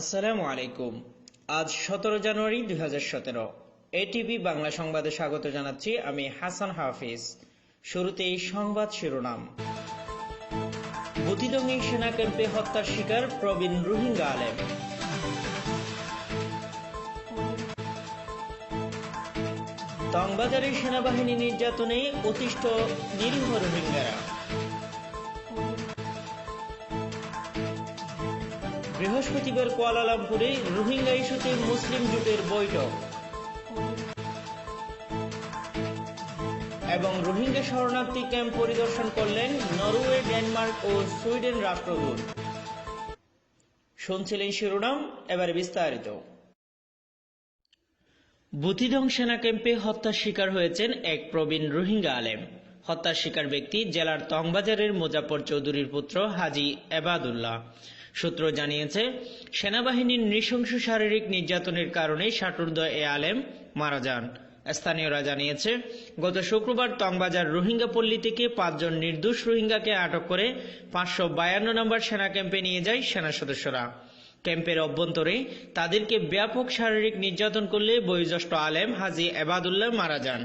আসসালামু আলাইকুম। আজ 17 জানুয়ারি 2017। এটিভি বাংলা সংবাদে স্বাগত জানাচ্ছি আমি হাসান হাফিজ। শুরুতেই সংবাদ শিরোনাম। বুতিদঙ্গি সেনা ক্যাম্পে হত্যার শিকার প্রবীণ রোহিঙ্গা আলেম। টংবাজারে সেনাবাহিনী নির্যাতনে অতিষ্ঠ নিরীহ রোহিঙ্গারা। বৃহস্পতিবার কুয়ালালামপুরে রোহিঙ্গা ইস্যুতে মুসলিম জোটের বৈঠক এবং রোহিঙ্গা শরণার্থী ক্যাম্প পরিদর্শন করলেন নরওয়ে, ডেনমার্ক ও সুইডেন রাষ্ট্রদূত। শুনছিলেন শিরোনাম, এবারে বিস্তারিত। বুতিদং সেনা ক্যাম্পে হত্যার শিকার হয়েছেন এক প্রবীণ রোহিঙ্গা আলেম। হত্যার শিকার ব্যক্তি জেলার টংবাজারের মোজাফর চৌধুরীর পুত্র হাজী এবাদুল্লাহ। সূত্র জানিয়েছে, সেনাবাহিনীর নৃশংস শারীরিক নির্যাতনের কারণে ষাটোর্ধ্ব এ আলেম মারা যান। স্থানীয়রা জানিয়েছে, গত শুক্রবার টংবাজার রোহিঙ্গা পল্লী থেকে 5 জন নির্দোষ রোহিঙ্গাকে আটক করে 552 নম্বর সেনা ক্যাম্পে নিয়ে যায় সেনা সদস্যরা। ক্যাম্পের অভ্যন্তরে তাদেরকে ব্যাপক শারীরিক নির্যাতন করলে বয়োজ্যেষ্ঠ আলেম হাজী এবাদুল্লাহ মারা যান।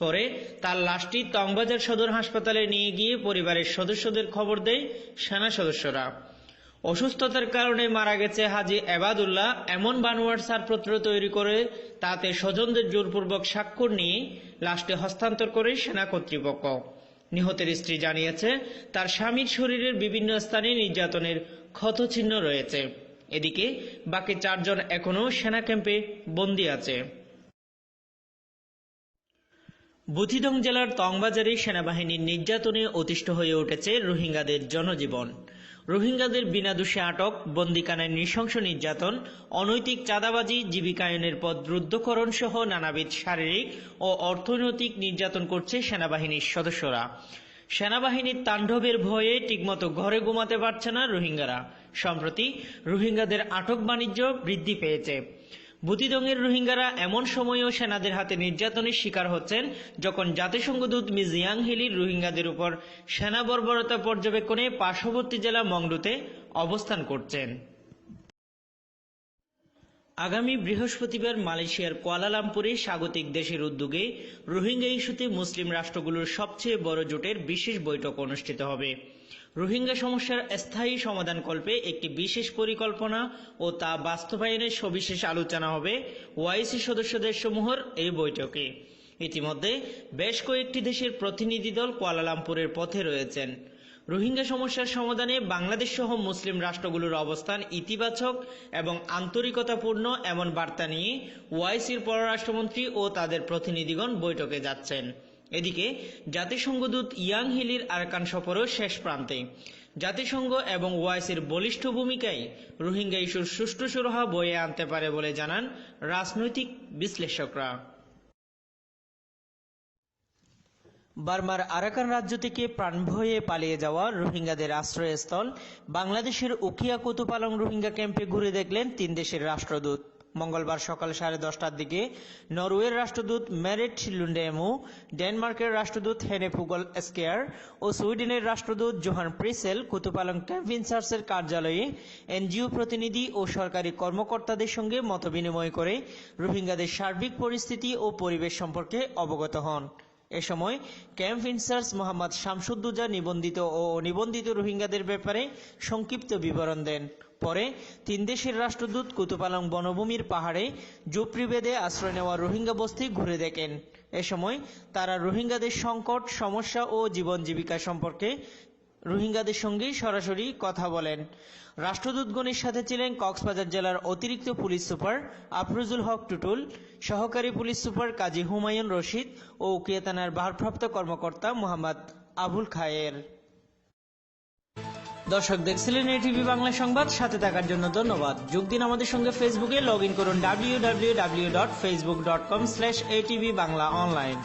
পরে তার লাশটি টংবাজার সদর হাসপাতালে নিয়ে গিয়ে পরিবারের সদস্যদের খবর দেয় সেনা সদস্যরা। অসুস্থতার কারণে মারা গেছে হাজী এবাদুল্লাহ এমন বানোয়াট ছাড়পত্র তৈরি করে তাতে স্বজনদের জোরপূর্বক স্বাক্ষর নিয়ে লাশটি হস্তান্তর করে সেনা কর্তৃপক্ষ। নিহতের স্ত্রী জানিয়েছে, তার স্বামীর শরীরের বিভিন্ন স্থানে নির্যাতনের ক্ষতচিহ্ন রয়েছে। এদিকে বাকি 4 জন এখনও সেনা ক্যাম্পে বন্দী আছে। বুতিদং জেলার টংবাজারে সেনাবাহিনীর নির্যাতনে অতিষ্ঠ হয়ে উঠেছে রোহিঙ্গাদের জনজীবন। রোহিঙ্গাদের বিনা দোষে আটক, বন্দিখানায় নৃশংস নির্যাতন, অনৈতিক চাঁদাবাজি, জীবিকায়নের পথ রুদ্ধকরণ সহ নানাবিধ শারীরিক ও অর্থনৈতিক নির্যাতন করছে সেনাবাহিনীর সদস্যরা। সেনাবাহিনীর তাণ্ডবের ভয়ে ঠিকমতো ঘরে ঘুমাতে পারছে না রোহিঙ্গারা। সম্প্রতি রোহিঙ্গাদের আটক বাণিজ্য বৃদ্ধি পেয়েছে। বুতিদংয়ের রোহিঙ্গারা এমন সময়ও সেনাদের হাতে নির্যাতনের শিকার হচ্ছেন যখন জাতিসংঘ দূত মিস ইয়াং হিলির রোহিঙ্গাদের উপর সেনা বর্বরতা পর্যবেক্ষণে পার্শ্ববর্তী জেলা মংডুতে অবস্থান করছেন। আগামী বৃহস্পতিবার মালয়েশিয়ার কুয়ালালামপুরে স্বাগতিক দেশের উদ্যোগে রোহিঙ্গা ইস্যুতে মুসলিম রাষ্ট্রগুলোর সবচেয়ে বড় জোটের বিশেষ বৈঠক অনুষ্ঠিত হবে। রোহিঙ্গা সমস্যার স্থায়ী সমাধানকল্পে একটি বিশেষ পরিকল্পনা ও তা বাস্তবায়নের সবিশেষ আলোচনা হবে ওআইসি সদস্য দেশসমূহের এই বৈঠকে। ইতিমধ্যে বেশ কয়েকটি দেশের প্রতিনিধি দল কুয়ালালামপুরের পথে রয়েছেন। রোহিঙ্গা সমস্যার সমাধানে বাংলাদেশ সহ মুসলিম রাষ্ট্রগুলোর অবস্থান ইতিবাচক এবং আন্তরিকতাপূর্ণ এমন বার্তা নিয়ে ওআইসির পররাষ্ট্রমন্ত্রী ও তাদের প্রতিনিধিগণ বৈঠকে যাচ্ছেন। এদিকে জাতিসংঘ দূত ইয়াং হিলির আরাকান সফরও শেষ প্রান্তে। জাতিসংঘ এবং ওআইসির বলিষ্ঠ ভূমিকায় রোহিঙ্গা ইস্যুর সুষ্ঠু সুরাহা বয়ে আনতে পারে বলে জানান রাজনৈতিক বিশ্লেষকরা। বার্মার আরাকান রাজ্য থেকে প্রাণভয়ে পালিয়ে যাওয়া রোহিঙ্গাদের আশ্রয়স্থল বাংলাদেশের উখিয়া কুতুপালং রোহিঙ্গা ক্যাম্পে ঘুরে দেখলেন 3 দেশের রাষ্ট্রদূত। মঙ্গলবার সকাল 10:30টার দিকে নরওয়ের রাষ্ট্রদূত মেরিট লুন্ডেমু, ডেনমার্কের রাষ্ট্রদূত হেনে ফুগল স্কেয়ার ও সুইডেনের রাষ্ট্রদূত জোহান প্রিসেল কুতুপালং ক্যাম্প ইনচার্জের কার্যালয়ে এনজিও প্রতিনিধি ও সরকারি কর্মকর্তাদের সঙ্গে মতবিনিময় করে রোহিঙ্গাদের সার্বিক পরিস্থিতি ও পরিবেশ সম্পর্কে অবগত হন। এ সময় ক্যাম্প ইনচার্জ মোহাম্মদ শামসুদ্দুজা নিবন্ধিত ও অনিবন্ধিত রোহিঙ্গাদের ব্যাপারে সংক্ষিপ্ত বিবরণ দেন। পরে 3 দেশের রাষ্ট্রদূত কুতুপালং বনভূমির পাহাড়ে ঝুপড়ি বেঁধে আশ্রয় নেওয়া রোহিঙ্গা বস্তি ঘুরে দেখেন। এ সময় তারা রোহিঙ্গাদের সংকট, সমস্যা ও জীবন জীবিকা সম্পর্কে রোহিঙ্গাদের সঙ্গে সরাসরি কথা বলেন। রাষ্ট্রদূতগণের সাথে ছিলেন কক্সবাজার জেলার অতিরিক্ত পুলিশ সুপার আফরোজুল হক টুটুল, সহকারী পুলিশ সুপার কাজী হুমায়ুন রশিদ ও উখিয়া থানার ভারপ্রাপ্ত কর্মকর্তা মোহাম্মদ আবুল খায়ের। দর্শক, দেখছিলেন এটিভি বাংলা সংবাদ। সাথে থাকার জন্য ধন্যবাদ। যোগ দিন আমাদের সঙ্গে ফেসবুকে। লগ ইন করুন www.facebook.com/atv বাংলা অনলাইন।